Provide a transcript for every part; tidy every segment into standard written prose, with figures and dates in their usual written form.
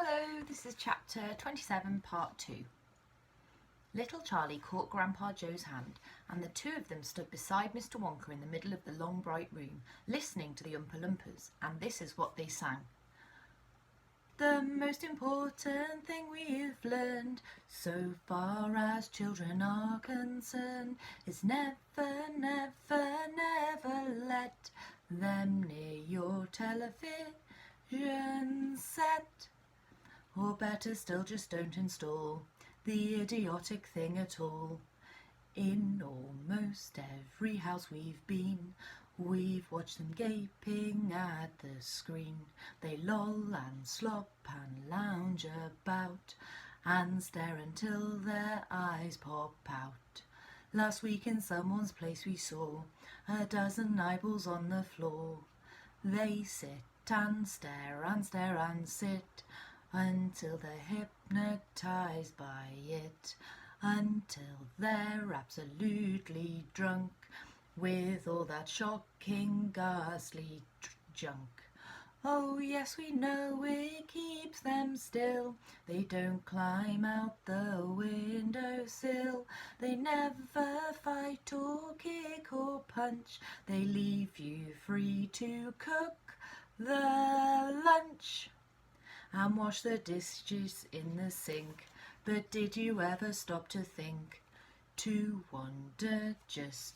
Hello, this is chapter 27, part 2. Little Charlie caught Grandpa Joe's hand, and the two of them stood beside Mr. Wonka in the middle of the long bright room, listening to the Oompa Loompas, and this is what they sang. The most important thing we've learned, so far as children are concerned, is never, never, never let them near your television set. Or better still, just don't install the idiotic thing at all. In almost every house we've been, we've watched them gaping at the screen. They loll and slop and lounge about and stare until their eyes pop out. Last week in someone's place we saw a dozen eyeballs on the floor. They sit and stare and stare and sit until they're hypnotized by it, until they're absolutely drunk with all that shocking, ghastly junk. Oh yes, we know it keeps them still. They don't climb out the windowsill. They never fight or kick or punch. They leave you free to cook the lunch and wash the dishes in the sink. But did you ever stop to think, to wonder just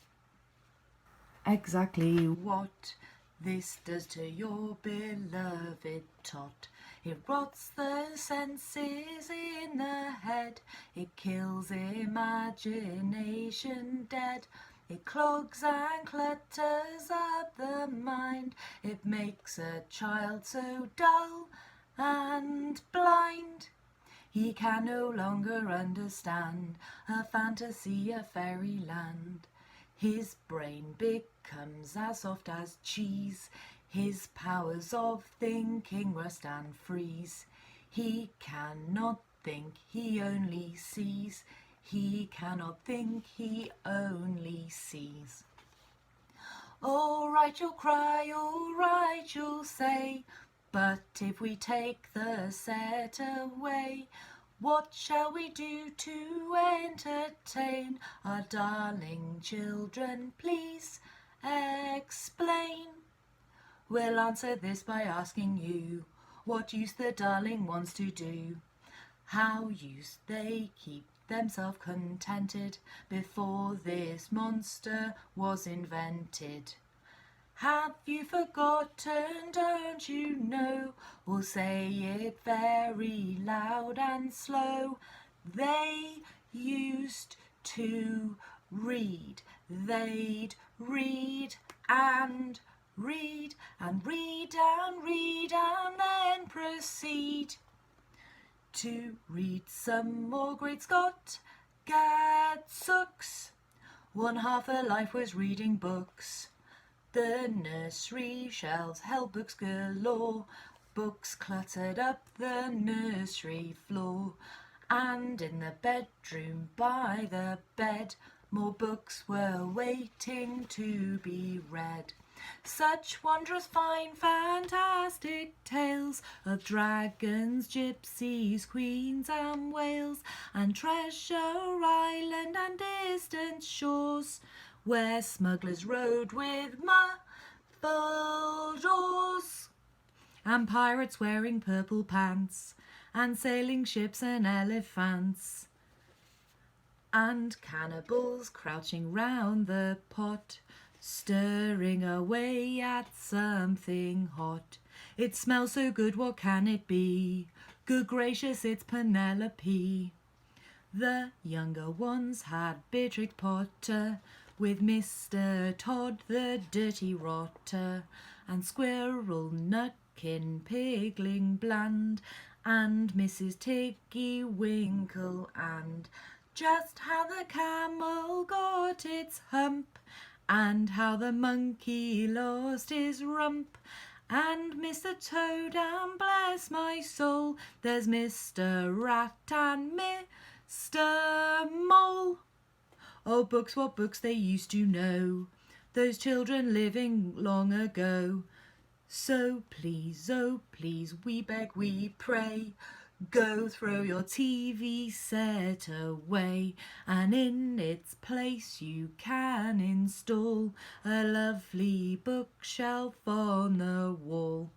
exactly what this does to your beloved tot? It rots the senses in the head, it kills imagination dead. It clogs and clutters up the mind, it makes a child so dull and blind. He can no longer understand a fantasy, a fairyland. His brain becomes as soft as cheese, his powers of thinking rust and freeze. He cannot think, he only sees. He cannot think, he only sees. All right, you'll cry, all right, you'll say, but if we take the set away, what shall we do to entertain our darling children? Please explain. We'll answer this by asking you what use the darling wants to do. How used they keep themselves contented before this monster was invented. Have you forgotten, don't you know? We'll say it very loud and slow. They used to read. They'd read and read and read and read and then proceed to read some more great Scott Gadsooks. One half of life was reading books. The nursery shelves held books galore, books cluttered up the nursery floor, and in the bedroom by the bed, more books were waiting to be read. Such wondrous fine fantastic tales of dragons, gypsies, queens and whales, and treasure island and distant shores, where smugglers rode with muffled oars, and pirates wearing purple pants, and sailing ships and elephants, and cannibals crouching round the pot, stirring away at something hot. It smells so good, what can it be? Good gracious, it's Penelope. The younger ones had Beatrix Potter, with Mr. Todd the dirty rotter, and Squirrel Nutkin Pigling Bland, and Mrs. Tiggy Winkle, and just how the camel got its hump, and how the monkey lost his rump, and Mr. Toad, and bless my soul, there's Mr. Rat and Mr. Mole. Oh, books, what books they used to know, those children living long ago. So please, oh please, we beg, we pray, go throw your TV set away, and in its place you can install a lovely bookshelf on the wall.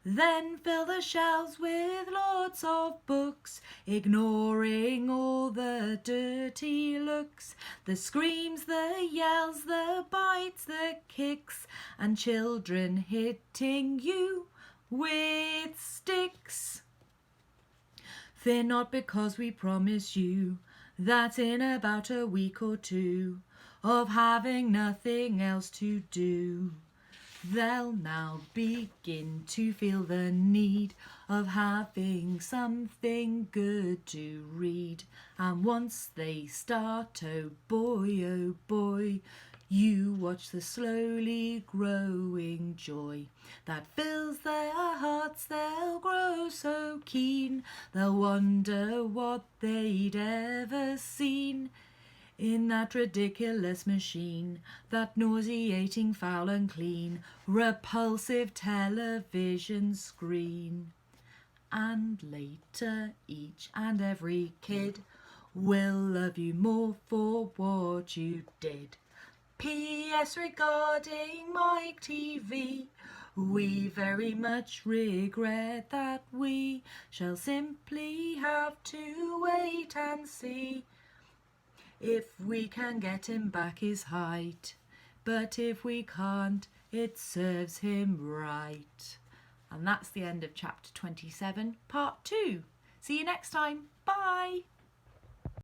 Then fill the shelves with lots of books, ignoring all the dirty looks, the screams, the yells, the bites, the kicks, and children hitting you with sticks. Fear not, because we promise you that in about a week or two of having nothing else to do, they'll now begin to feel the need of having something good to read. And once they start, oh boy, you watch the slowly growing joy that fills their hearts. They'll grow so keen, they'll wonder what they'd ever seen in that ridiculous machine, that nauseating, foul and clean, repulsive television screen. And later each and every kid will love you more for what you did. P.S. regarding Mike TV, we very much regret that we shall simply have to wait and see if we can get him back his height. But if we can't, it serves him right. And that's the end of chapter 27, part 2. See you next time. Bye.